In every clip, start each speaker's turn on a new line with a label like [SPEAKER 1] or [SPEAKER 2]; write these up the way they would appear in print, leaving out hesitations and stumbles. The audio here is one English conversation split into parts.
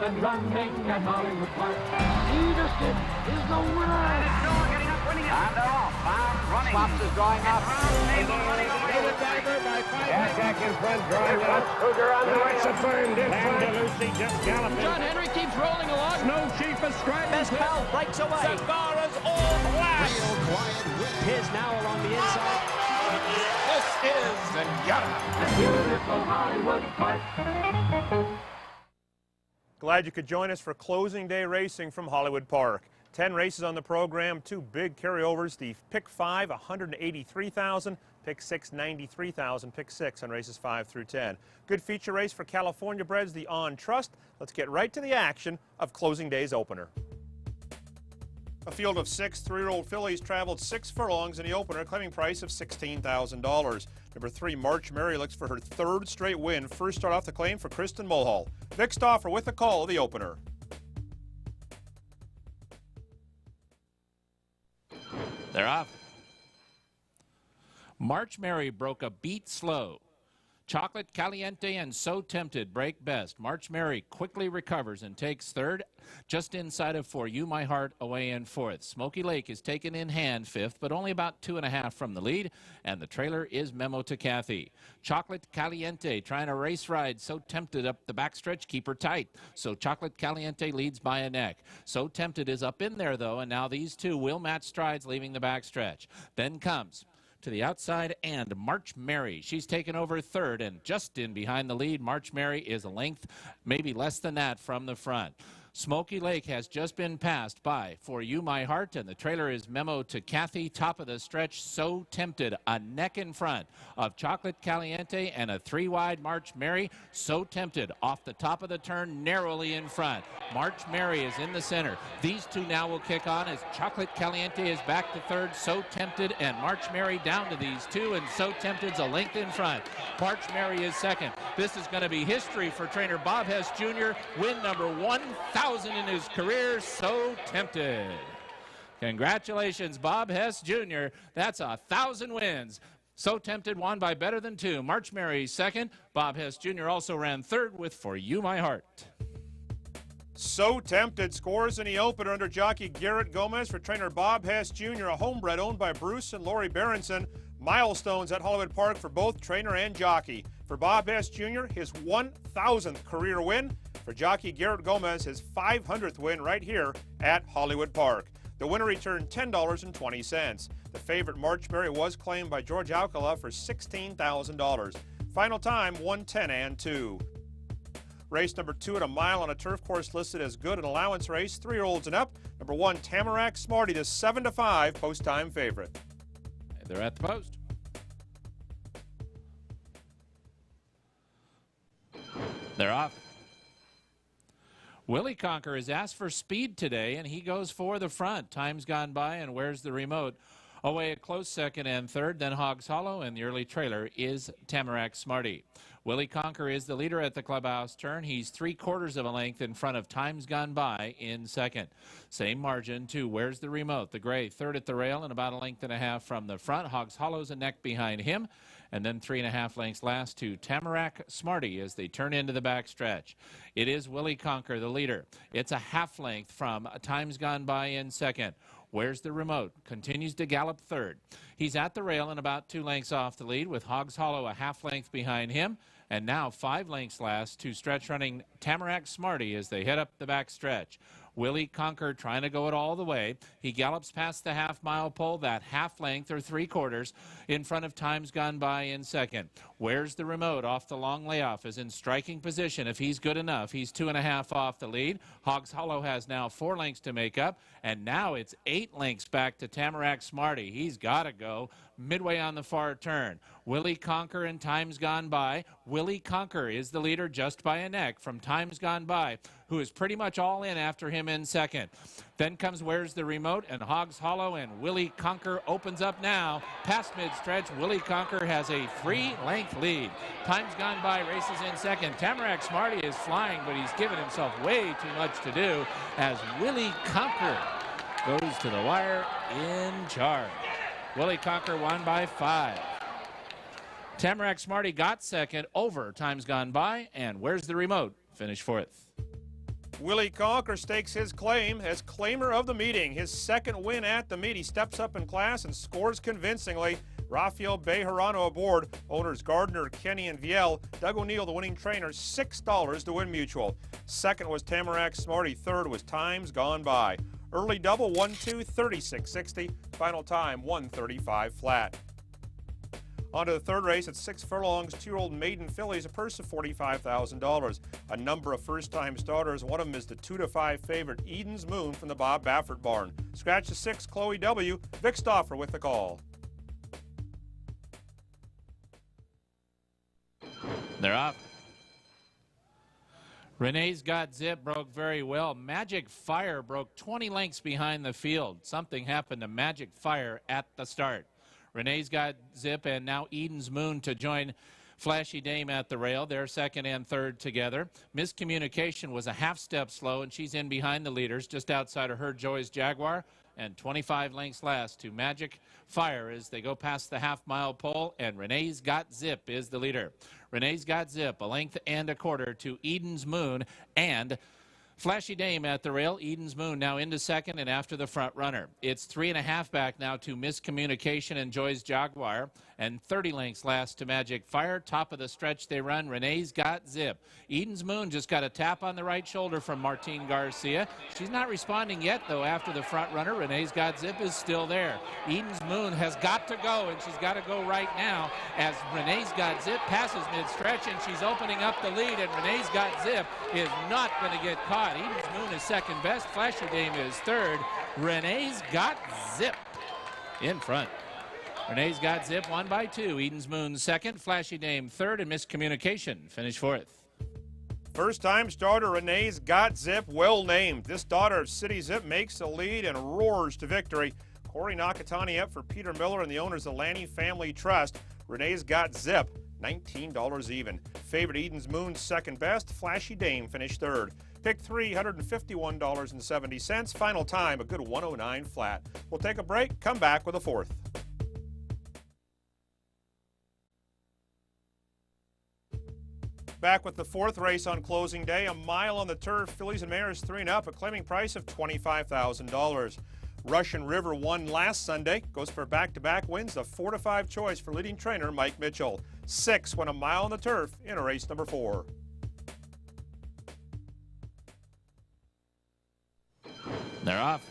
[SPEAKER 1] and running at Hollywood Park. Peterson is the winner. And it's Noah getting up, winning it. And they're off. Bound, running. Swaps is drawing up. David Diver by 5
[SPEAKER 2] Jack in front, drawing up.
[SPEAKER 1] Hoover on the
[SPEAKER 2] It's affirmed in front.
[SPEAKER 3] Lucy just galloping.
[SPEAKER 4] John Henry keeps rolling along.
[SPEAKER 3] Snow Chief is striding.
[SPEAKER 4] Best pal breaks away.
[SPEAKER 3] Savara's all black.
[SPEAKER 5] Real quiet win.
[SPEAKER 4] His now along the inside.
[SPEAKER 3] This is Zenyatta.
[SPEAKER 1] A beautiful Hollywood Park.
[SPEAKER 6] Glad you could join us for closing day racing from Hollywood Park. 10 races on the program, 2 big carryovers. The pick 5, 183,000. Pick 6, 93,000. Pick 6 on races 5 through 10. Good feature race for California breds, the On Trust. Let's get right to the action of closing day's opener. A field of 6 3-year-old fillies traveled 6 furlongs in the opener, claiming price of $16,000. Number 3, March Mary, looks for her 3rd straight win. First start off the claim for Kristen Mulhall. Vic Stauffer with the call of the opener.
[SPEAKER 7] They're off. March Mary broke a beat slow. Chocolate Caliente and So Tempted break best. March Mary quickly recovers and takes 3rd, just inside of For You My Heart away in 4th. Smoky Lake is taken in hand 5th, but only about 2.5 from the lead, and the trailer is Memo to Kathy. Chocolate Caliente trying to race ride So Tempted up the backstretch, keep her tight. So Chocolate Caliente leads by a neck. So Tempted is up in there though, and now these two will match strides leaving the backstretch. Then comes to the outside and March Mary. She's taken over 3rd and just in behind the lead. March Mary is a length, maybe less than that from the front. Smoky Lake has just been passed by For You My Heart, and the trailer is Memo to Kathy. Top of the stretch, So Tempted, a neck in front of Chocolate Caliente and a 3-wide March Mary. So Tempted off the top of the turn, narrowly in front. March Mary is in the center. These two now will kick on as Chocolate Caliente is back to 3rd. So Tempted and March Mary down to these two, and So Tempted's a length in front. March Mary is 2nd. This is going to be history for trainer Bob Hess Jr. Win number 1,000 in his career, So Tempted. Congratulations, Bob Hess Jr. That's 1,000 wins. So Tempted won by better than 2. March Mary 2nd. Bob Hess Jr. also ran 3rd with For You My Heart.
[SPEAKER 6] So Tempted scores in the opener under jockey Garrett Gomez for trainer Bob Hess Jr., a homebred owned by Bruce and Lori Berenson. Milestones at Hollywood Park for both trainer and jockey. For Bob Hess Jr., his 1,000th career win. For jockey Garrett Gomez, his 500th win right here at Hollywood Park. The winner returned $10.20. The favorite March Mary was claimed by George Alcala for $16,000. Final time, 1:10 and 2. Race number 2 at a mile on a turf course listed as good, an allowance race, 3-year-olds and up. Number 1, Tamarack Smarty, to 7-5, post-time favorite.
[SPEAKER 7] They're at the post. They're off. Willie Conker has asked for speed today, and he goes for the front. Time's gone by, and where's the remote? Away a close 2nd and 3rd, then Hogs Hollow, and the early trailer is Tamarack Smarty. Willie Conker is the leader at the clubhouse turn. He's 3/4 of a length in front of Time's Gone By in 2nd. Same margin to Where's the Remote? The gray 3rd at the rail and about a length and a half from the front. Hogs Hollow's a neck behind him. And then 3.5 lengths last to Tamarack Smarty as they turn into the backstretch. It is Willie Conker, the leader. It's a half length from Time's Gone By in 2nd. Where's the Remote? Continues to gallop 3rd. He's at the rail and about 2 lengths off the lead with Hogs Hollow a half length behind him. And now 5 lengths last to stretch running Tamarack Smarty as they head up the backstretch. Willie Conker trying to go it all the way. He gallops past the half-mile pole, that half length or 3/4 in front of Time's Gone By in 2nd. Where's the Remote? Off the long layoff is in striking position. If he's good enough, he's 2.5 off the lead. Hogs Hollow has now 4 lengths to make up, and now it's 8 lengths back to Tamarack Smarty. He's got to go midway on the far turn. Willie Conker and Time's Gone By. Willie Conker is the leader just by a neck from Time's Gone By, who is pretty much all in after him in 2nd. Then comes Where's the Remote and Hogs Hollow, and Willie Conker opens up now. Past mid-stretch, Willie Conker has a 3-length lead. Time's Gone By races in 2nd. Tamarack Smarty is flying, but he's given himself way too much to do as Willie Conker goes to the wire in charge. Willie Conker won by 5. Tamarack Smarty got 2nd over Time's Gone By, and Where's the Remote? Finished 4th.
[SPEAKER 6] Willie Conker stakes his claim as claimer of the meeting. His second win at the meet. He steps up in class and scores convincingly. Rafael Bejarano aboard. Owners Gardner, Kenny, and Viel. Doug O'Neill, the winning trainer, $6 to win Mutual. Second was Tamarack Smarty. Third was Times Gone By. Early double, 1-2, 36.60. Final time, 135 flat. On to the third race at 6 furlongs, 2-year-old maiden fillies, a purse of $45,000. A number of first-time starters. One of them is the 2-5 favorite, Eden's Moon from the Bob Baffert barn. Scratch the 6, Chloe W. Vic Stauffer with the call.
[SPEAKER 7] They're off. Renee's Got Zip broke very well. Magic Fire broke 20 lengths behind the field. Something happened to Magic Fire at the start. Renee's Got Zip and now Eden's Moon to join Flashy Dame at the rail. They're second and third together. Miscommunication was a half step slow, and she's in behind the leaders just outside of her Joy's Jaguar. And 25 lengths last to Magic Fire as they go past the half-mile pole, and Renee's Got Zip is the leader. Renee's Got Zip, a length and a quarter to Eden's Moon and Flashy Dame at the rail. Eden's Moon now into second and after the front runner. It's 3.5 back now to Miscommunication and Joy's Jaguar, and 30 lengths last to Magic Fire. Top of the stretch they run, Renee's Got Zip. Eden's Moon just got a tap on the right shoulder from Martine Garcia. She's not responding yet, though, after the front runner. Renee's Got Zip is still there. Eden's Moon has got to go, and she's got to go right now as Renee's Got Zip passes mid-stretch, and she's opening up the lead, and Renee's Got Zip is not going to get caught. Eden's Moon is second best. Flashy Dame is third. Renee's Got Zip in front. Renee's Got Zip won by 2. Eden's Moon second. Flashy Dame third, and Miscommunication finished fourth.
[SPEAKER 6] First-time starter Renee's Got Zip, well named. This daughter of City Zip makes the lead and roars to victory. Corey Nakatani up for Peter Miller and the owners of Lanny Family Trust. Renee's Got Zip, $19 even. Favorite Eden's Moon second best. Flashy Dame finished third. Pick 3, $151.70. Final time, a good 109 flat. We'll take a break, come back with a fourth. Back with the fourth race on closing day. A mile on the turf, fillies and mares 3 and up, a claiming price of $25,000. Russian River won last Sunday, goes for back-to-back wins, the 4-5 choice for leading trainer Mike Mitchell. 6 won a mile on the turf in a race number 4.
[SPEAKER 7] They're off.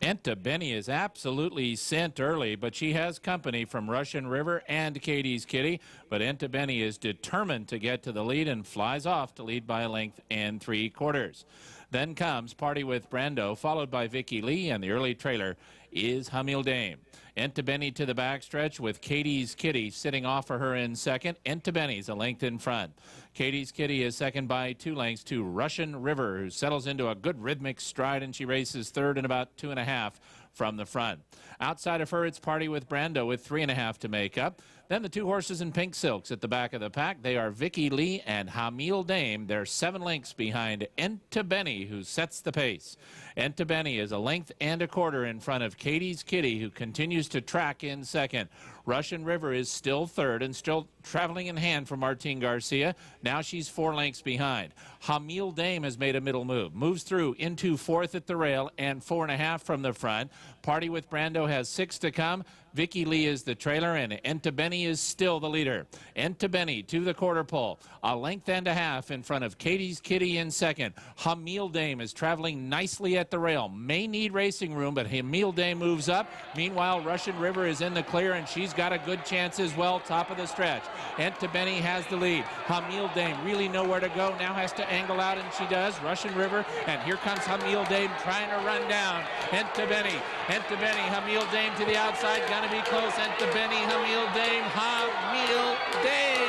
[SPEAKER 7] Enta Benny is absolutely sent early, but she has company from Russian River and Katie's Kitty. But Enta Benny is determined to get to the lead and flies off to lead by a length and 3/4. Then comes Party with Brando, followed by Vicky Lee, and the early trailer is Hamil Dame. Enta Benny to the backstretch with Katie's Kitty sitting off for her in second. Enta Benny's a length in front. Katie's Kitty is second by 2 lengths to Russian River, who settles into a good rhythmic stride, and she races third in about 2.5 from the front. Outside of her, it's Party with Brando with 3.5 to make up. Then the 2 horses in pink silks at the back of the pack. They are Vicky Lee and Hamil Dame. They're 7 lengths behind Enta Benny, who sets the pace. Enta Benny is a length and a quarter in front of Katie's Kitty, who continues to track in second. Russian River is still third and still traveling in hand for Martine Garcia. Now she's 4 lengths behind. Hamil Dame has made a middle move. Moves through into fourth at the rail and 4.5 from the front. Party with Brando has 6 to come. Vicky Lee is the trailer, and Enta Benny is still the leader. Enta Benny to the quarter pole, a length and a half in front of Katie's Kitty in second. Hamil Dame is traveling nicely at the rail. May need racing room, but Hamil Dame moves up. Meanwhile, Russian River is in the clear, and she's got a good chance as well, top of the stretch. Enta Benny has the lead. Hamil Dame really nowhere to go, now has to angle out, and she does. Russian River, and here comes Hamil Dame trying to run down Enta Benny. Enta Benny, Hamil Dame to the outside, gonna be close. Enta Benny, Hamil Dame, Hamil Dame.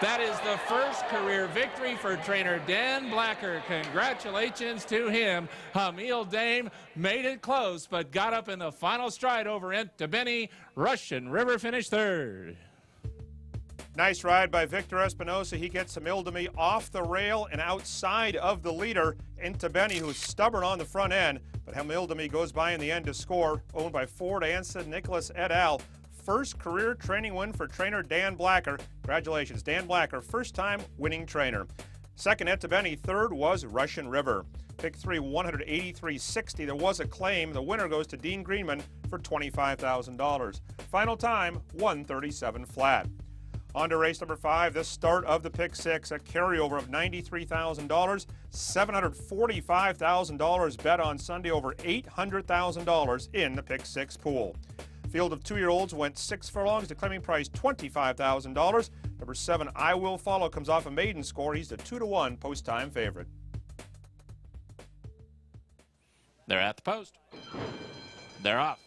[SPEAKER 7] That is the first career victory for trainer Dan Blacker. Congratulations to him. Hamil Dame made it close, but got up in the final stride over Enta Benny. Russian River finished third.
[SPEAKER 6] Nice ride by Victor Espinosa. He gets Hamil Dame off the rail and outside of the leader, Enta Benny, who's stubborn on the front end. But Hamil Dame goes by in the end to score. Owned by Ford Anson Nicholas et al. First career training win for trainer Dan Blacker. Congratulations, Dan Blacker, first time winning trainer. Second, Etabeni. Third was Russian River. Pick 3, 183.60. There was a claim. The winner goes to Dean Greenman for $25,000. Final time, 137 flat. On to race number 5, the start of the pick 6, a carryover of $93,000, $745,000 bet on Sunday, over $800,000 in the pick 6 pool. Field of 2-year-olds went 6 furlongs, the claiming price $25,000. Number 7, I Will Follow, comes off a maiden score. He's the 2-1 post-time favorite.
[SPEAKER 7] They're at the post. They're off.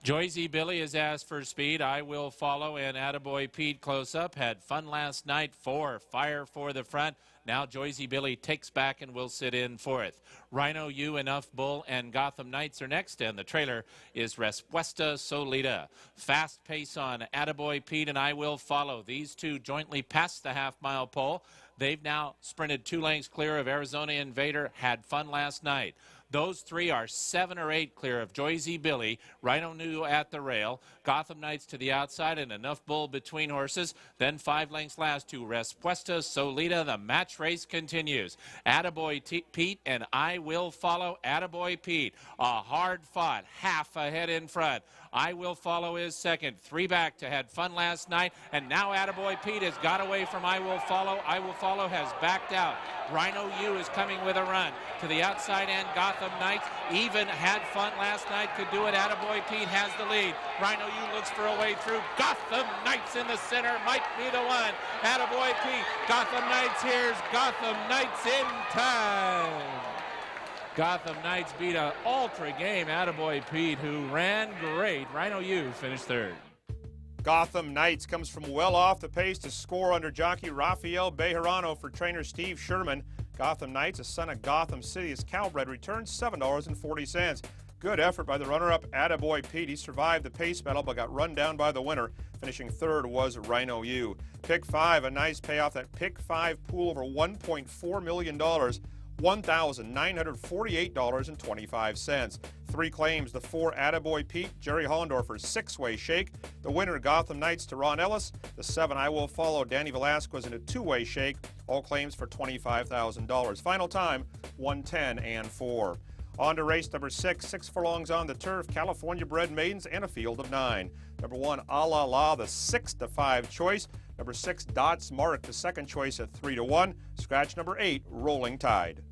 [SPEAKER 7] Joyzy Billy is asked for speed. I Will Follow and Attaboy Pete close up. Had fun last night. 4, Fire for the front. Now Joyzy Billy takes back and will sit in fourth. Rhino U, Enough Bull, and Gotham Knights are next, and the trailer is Respuesta Solida. Fast pace on Attaboy Pete and I Will Follow. These two jointly past the half-mile pole. They've now sprinted 2 lengths clear of Arizona Invader. Had fun last night. Those 3 are 7 or 8 clear of Joyzy Billy, Rhino New at the rail, Gotham Knights to the outside, and Enough Bull between horses. Then 5 lengths last to Respuesta Solida. The match race continues. Attaboy Pete and I Will Follow. Attaboy Pete, a hard fought, half ahead in front. I Will Follow is second. 3 back to Had Fun last night, and now Attaboy Pete has got away from I Will Follow. I Will Follow has backed out. Rhino U is coming with a run to the outside, and Gotham Knights even Had Fun last night could do it. Attaboy Pete has the lead. Rhino U looks for a way through. Gotham Knights in the center might be the one. Attaboy Pete. Gotham Knights, here's Gotham Knights in time. Gotham Knights beat an ultra game Attaboy Pete, who ran great. Rhino U finished third.
[SPEAKER 6] Gotham Knights comes from well off the pace to score under jockey Rafael Bejarano for trainer Steve Sherman. Gotham Knights, a son of Gotham City, is Calbred, returns $7.40. Good effort by the runner-up Attaboy Pete. He survived the pace battle but got run down by the winner. Finishing third was Rhino U. Pick 5, a nice payoff. That pick 5 pool over $1.4 million. $1,948.25. 3 claims, the 4 Attaboy Pete, Jerry Hollendorfer's 6-way shake. The winner, Gotham Knights, to Ron Ellis. The 7 I Will Follow, Danny Velasquez, in a 2-way shake. All claims for $25,000. Final time, 110 and 4. On to race number 6, 6 furlongs on the turf, California-bred maidens, and a field of 9. Number 1, A La La, the 6-5 choice. Number 6, Dots Mark, the 2nd choice at 3-1. Scratch number 8, Rolling Tide.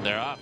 [SPEAKER 7] They're off.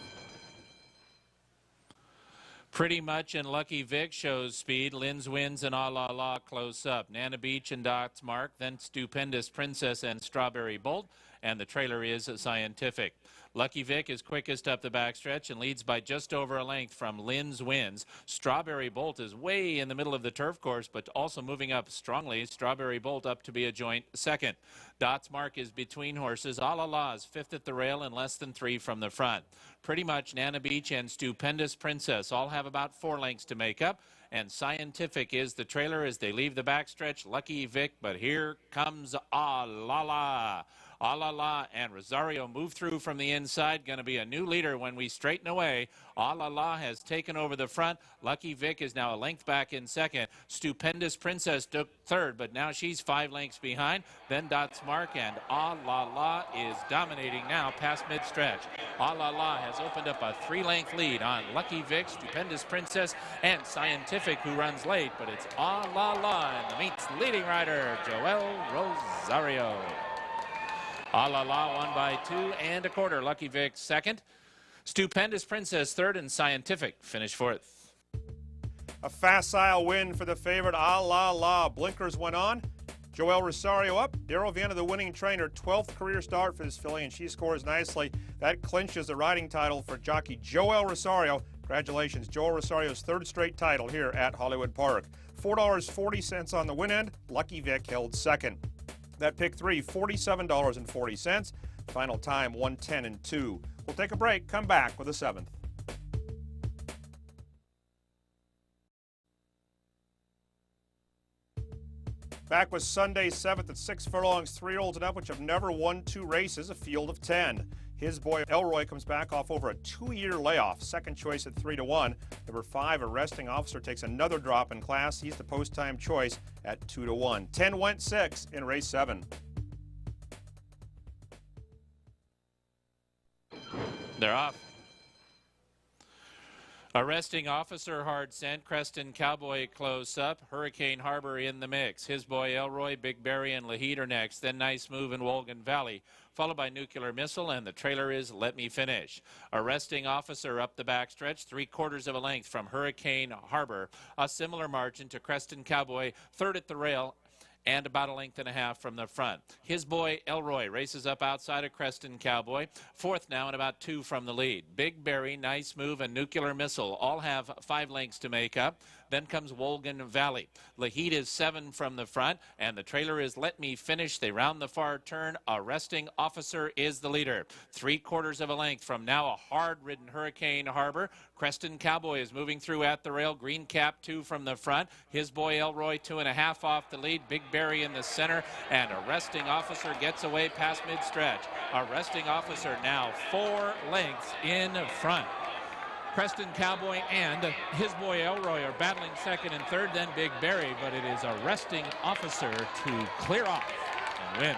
[SPEAKER 7] Pretty Much and Lucky Vic shows speed. Lynn's Wins and A La La close up. Nana Beach and Dots Mark, then Stupendous Princess and Strawberry Bolt, and the trailer is Scientific. Lucky Vic is quickest up the backstretch and leads by just over a length from Lynn's Wins. Strawberry Bolt is way in the middle of the turf course, but also moving up strongly. Strawberry Bolt up to be a joint second. Dots Mark is between horses. A La La is 5th at the rail and less than 3 from the front. Pretty Much, Nana Beach, and Stupendous Princess all have about 4 lengths to make up. And Scientific is the trailer as they leave the backstretch. Lucky Vic, but here comes A La La. A La La and Rosario move through from the inside. Going to be a new leader when we straighten away. A La La has taken over the front. Lucky Vic is now a length back in second. Stupendous Princess took third, but now she's 5 lengths behind. Then Dots Mark, and A La La is dominating now past mid-stretch. A La La has opened up a 3-length lead on Lucky Vic, Stupendous Princess, and Scientific, who runs late, but it's A La La and the meets leading rider, Joel Rosario. A La La won by 2 1/4. Lucky Vic second. Stupendous Princess third, and Scientific finished fourth.
[SPEAKER 6] A facile win for the favorite A La La. Blinkers went on. Joel Rosario up. Darryl Vienna, the winning trainer, 12th career start for this filly, and she scores nicely. That clinches the riding title for jockey Joel Rosario. Congratulations, Joel Rosario's 3rd straight title here at Hollywood Park. $4.40 on the win end. Lucky Vic held second. That pick 3, $47.40. Final time, 110 and 2. We'll take a break, come back with the 7th. Back with Sunday 7th at 6 furlongs, 3-year-olds and up, which have never won 2 races, a field of 10. His Boy Elroy comes back off over a 2-year layoff. Second choice at 3-1. Number 5, Arresting Officer, takes another drop in class. He's the post-time choice at 2-1. 10 went 6 in race 7.
[SPEAKER 7] They're off. Arresting Officer, hard scent. Creston Cowboy close up. Hurricane Harbor in the mix. His Boy Elroy, Big Berry, and Lahede are next. Then Nice Move in Wolgan Valley, followed by Nuclear Missile, and the trailer is Let Me Finish. Arresting Officer up the backstretch, 3/4 of a length from Hurricane Harbor. A similar margin to Creston Cowboy, third at the rail, and about a length and a half from the front. His Boy Elroy races up outside of Creston Cowboy, fourth now and about 2 from the lead. Big Berry, Nice Move, and Nuclear Missile all have 5 lengths to make up. Then comes Wolgan Valley. Lahede is 7 from the front, and the trailer is Let Me Finish. They round the far turn. Arresting Officer is the leader. 3/4 of a length from now a hard-ridden Hurricane Harbor. Creston Cowboy is moving through at the rail. Green Cap 2 from the front. His Boy Elroy 2.5 off the lead. Big Berry in the center, and Arresting Officer gets away past mid-stretch. Arresting Officer now 4 lengths in front. Creston Cowboy and His Boy Elroy are battling second and third, then Big Berry, but it is Arresting Officer to clear off and win.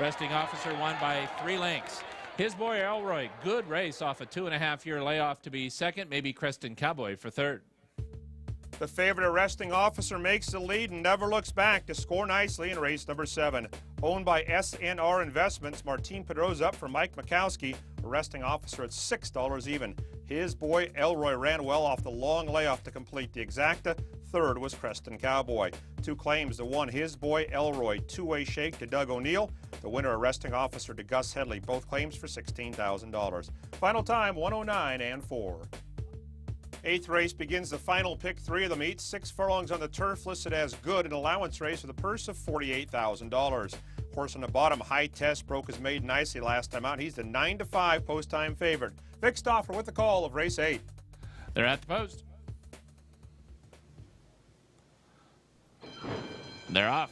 [SPEAKER 7] Arresting Officer won by 3 lengths. His Boy Elroy, good race off a 2.5-year layoff to be second, maybe Creston Cowboy for third.
[SPEAKER 6] The favorite Arresting Officer makes the lead and never looks back to score nicely in race number 7. Owned by SNR Investments, Martine Pedro's up for Mike Mikowski. Arresting Officer at $6 even. His Boy Elroy ran well off the long layoff to complete the exacta. Third was Creston Cowboy. 2 claims to 1. His Boy Elroy, 2-way shake to Doug O'Neill. The winner, Arresting Officer, to Gus Headley. Both claims for $16,000. Final time, 109 and 4. 8th race begins the final pick 3 of the meet. 6 furlongs on the turf, listed as good, an allowance race with a purse of $48,000. Horse on the bottom, High Test, broke his maiden nicely last time out. He's the 9-5 post-time favorite. Vic Stauffer with the call of race 8.
[SPEAKER 7] They're at the post. They're off.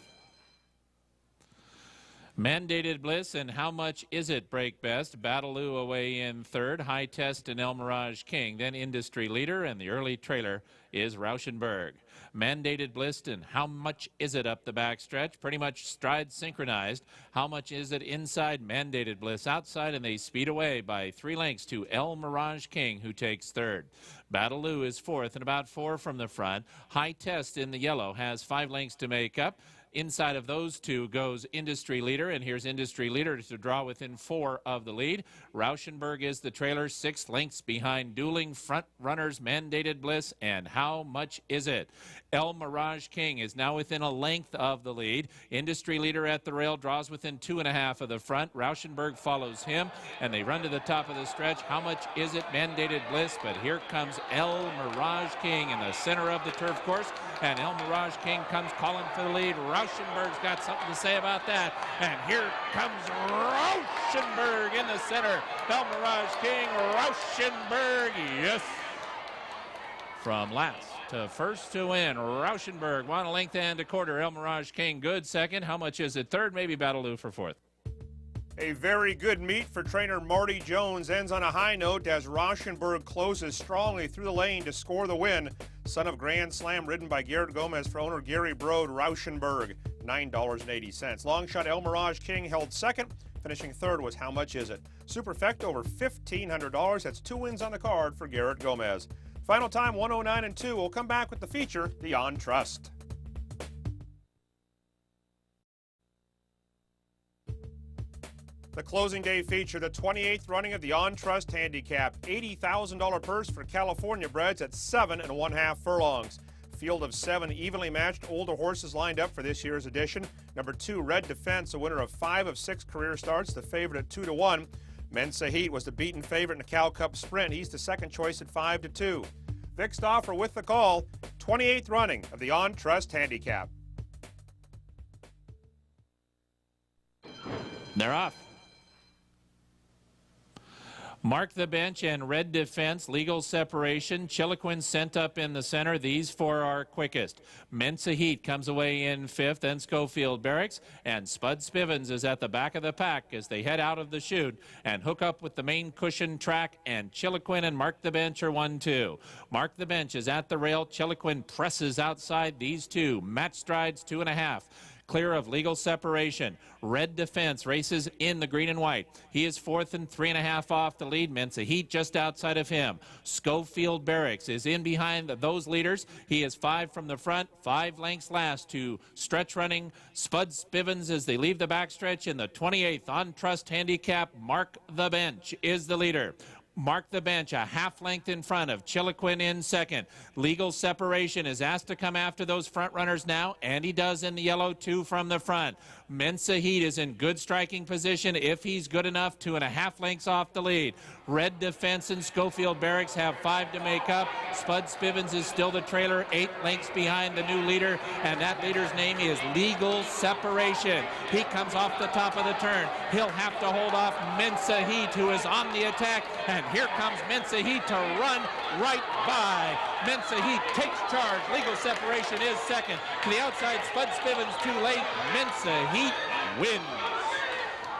[SPEAKER 7] Mandated Bliss and How Much Is It break best. Battleloo away in third. High Test and El Mirage King. Then Industry Leader, and the early trailer is Rauschenberg. Mandated Bliss and How Much Is It up the backstretch. Pretty much stride synchronized. How Much Is It inside, Mandated Bliss outside, and they speed away by 3 lengths to El Mirage King, who takes third. Battleloo is fourth and about 4 from the front. High Test in the yellow has 5 lengths to make up. Inside of those 2 goes Industry Leader, and here's Industry Leader to draw within 4 of the lead. Rauschenberg is the trailer, 6 lengths behind dueling front runners Mandated Bliss and How Much Is It. El Mirage King is now within a length of the lead. Industry Leader at the rail draws within 2.5 of the front. Rauschenberg follows him, and they run to the top of the stretch. How Much Is It, Mandated Bliss, but here comes El Mirage King in the center of the turf course, and El Mirage King comes calling for the lead. Rauschenberg's got something to say about that, and here comes Rauschenberg in the center. El Mirage King, Rauschenberg, yes. From last to first to win, Rauschenberg, 1 length and a quarter. El Mirage King, good second. How Much Is It third? Maybe Battleloo for fourth.
[SPEAKER 6] A very good meet for trainer Marty Jones ends on a high note as Rauschenberg closes strongly through the lane to score the win. Son of Grand Slam, ridden by Garrett Gomez for owner Gary Brode. Rauschenberg, $9.80. Long shot El Mirage King held second. Finishing third was How Much Is It? Superfecta over $1,500. That's 2 wins on the card for Garrett Gomez. Final time, 109 and 2. We'll come back with the feature, the On Trust. The closing day feature, the 28th running of the On Trust Handicap. $80,000 purse for California breds at 7 1/2 furlongs. Field of 7 evenly matched older horses lined up for this year's edition. Number 2, Red Defense, a winner of 5 of 6 career starts, the favorite at 2-1. Mensa Heat was the beaten favorite in the Cal Cup Sprint. He's the second choice at 5-2. Vic Stauffer with the call, 28th running of the On Trust Handicap.
[SPEAKER 7] They're off. Mark the Bench and Red Defense, Legal Separation. Chiloquin sent up in the center. These four are quickest. Mensa Heat comes away in fifth, then Schofield Barracks, and Spud Spivens is at the back of the pack as they head out of the chute and hook up with the main cushion track, and Chiloquin and Mark the Bench are 1-2. Mark the Bench is at the rail. Chiloquin presses outside these two. Match strides 2.5. Clear of Legal Separation. Red Defense races in the green and white. He is fourth and 3.5 off the lead. Mensa Heat just outside of him. Schofield Barracks is in behind those leaders. He is 5 from the front, 5 lengths last to stretch running Spud Spivens as they leave the backstretch in the 28th on Trust Handicap. Mark the Bench is the leader. Mark the Bench a half length in front of Chiloquin in second. Legal Separation is asked to come after those front runners now, and he does in the yellow 2 from the front. Mensa Heat is in good striking position if he's good enough, 2.5 lengths off the lead. Red Defense and Schofield Barracks have 5 to make up. Spud Spivens is still the trailer, 8 lengths behind the new leader, and that leader's name is Legal Separation. He comes off the top of the turn. He'll have to hold off Mensa Heat, who is on the attack, and here comes Mensa Heat to run right by. Mensa Heat takes charge. Legal Separation is second. To the outside, Spud Spivens too late. Mensa Heat wins.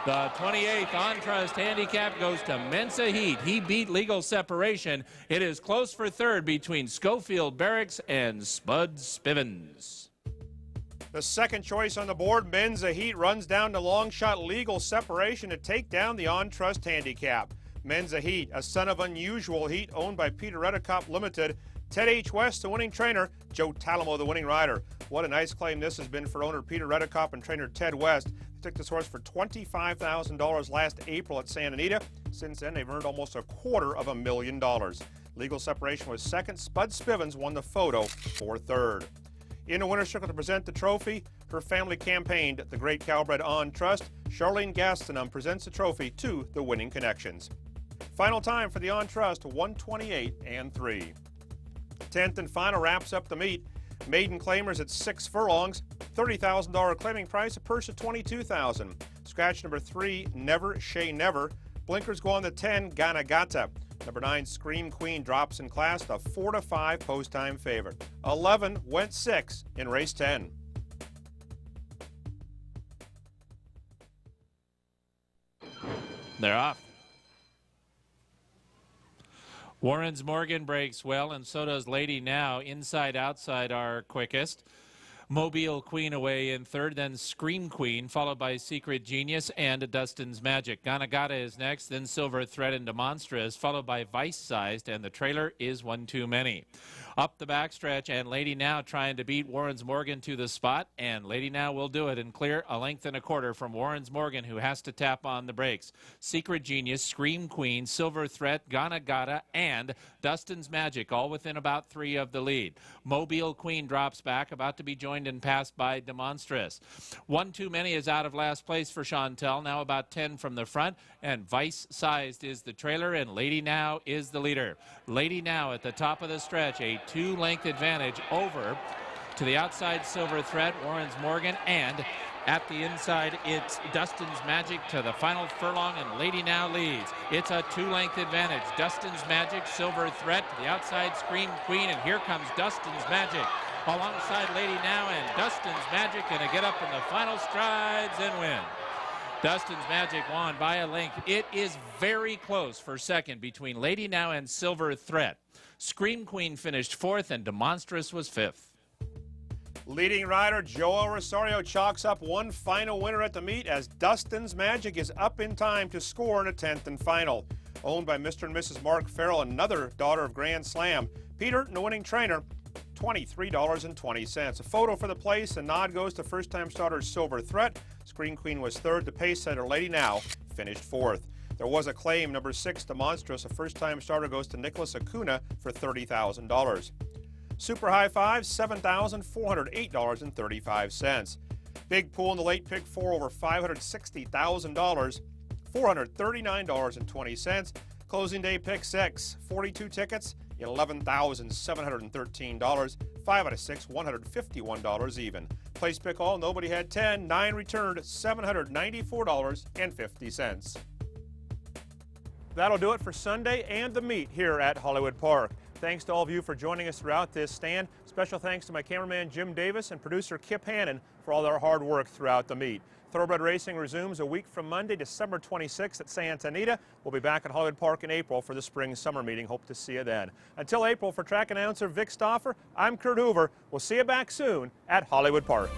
[SPEAKER 7] The 28th on Trust Handicap goes to Mensa Heat. He beat Legal Separation. It is close for third between Schofield Barracks and Spud Spivens.
[SPEAKER 6] The second choice on the board, Mensa Heat, runs down to long shot Legal Separation to take down the On Trust Handicap. Mensa Heat, a son of unusual heat, owned by Peter Redicop Limited. Ted H. West, the winning trainer. Joe Talamo, the winning rider. What a nice claim this has been for owner Peter Redicop and trainer Ted West. They took this horse for $25,000 last April at Santa Anita. Since then, they've earned almost $250,000. Legal Separation was second. Spud Spivens won the photo for third. In the winner's circle to present the trophy, her family campaigned the Great Cowbred On Trust. Charlene Gastonum presents the trophy to the winning connections. Final time for the On Trust, 128 and 3. 10th and final wraps up the meet. Maiden claimers at 6 furlongs, $30,000 claiming price, a purse of $22,000. Scratch number 3, Never Shay Never. Blinkers go on the 10, Gana Gata. Number 9, Scream Queen drops in class, the 4-5 post-time favorite. 11 went 6 in race 10.
[SPEAKER 7] They're off. Warren's Morgan breaks well, and so does Lady Now. Inside, outside are quickest. Mobile Queen away in third, then Scream Queen, followed by Secret Genius and Dustin's Magic. Ganagata is next, then Silver Thread and Demonstrous, followed by Vice Sized, and the trailer is One Too Many. Up the backstretch, and Lady Now trying to beat Warren's Morgan to the spot, and Lady Now will do it and clear a length and a quarter from Warren's Morgan, who has to tap on the brakes. Secret Genius, Scream Queen, Silver Threat, Ganagata, and Dustin's Magic, all within about 3 of the lead. Mobile Queen drops back, about to be joined and passed by Demonstrous. One Too Many is out of last place for Chantel, now about 10 from the front, and Vice Sized is the trailer, and Lady Now is the leader. Lady Now at the top of the stretch, a 2-length advantage over to the outside Silver Thread, Warren's Morgan, and at the inside it's Dustin's Magic to the final furlong, and Lady Now leads. It's a 2-length advantage. Dustin's Magic, Silver Threat to the outside Scream Queen, and here comes Dustin's Magic alongside Lady Now, and Dustin's Magic gonna get up in the final strides and win. Dustin's Magic won by a length. It is very close for second between Lady Now and Silver Threat. Scream Queen finished 4th, and Demonstrous was 5th.
[SPEAKER 6] Leading rider Joel Rosario chalks up one final winner at the meet as Dustin's Magic is up in time to score in a 10th and final. Owned by Mr. and Mrs. Mark Farrell, another daughter of Grand Slam. Peter, the winning trainer, $23.20. A photo for the place. A nod goes to first-time starter Silver Threat. Scream Queen was 3rd. The pace setter Lady Now finished 4th. There was a claim, number 6, Demonstrous. A first-time starter goes to Nicholas Acuna for $30,000. Super High Five, $7,408.35. Big pool in the late pick 4 over $560,000, $439.20. Closing day pick 6, 42 tickets, $11,713. 5 out of 6, $151 even. Place pick all, nobody had 10. 9 returned, $794.50. That'll do it for Sunday and the meet here at Hollywood Park. Thanks to all of you for joining us throughout this stand. Special thanks to my cameraman Jim Davis and producer Kip Hannan for all their hard work throughout the meet. Thoroughbred racing resumes a week from Monday, December 26th at Santa Anita. We'll be back at Hollywood Park in April for the spring-summer meeting. Hope to see you then. Until April, for track announcer Vic Stauffer, I'm Kurt Hoover. We'll see you back soon at Hollywood Park.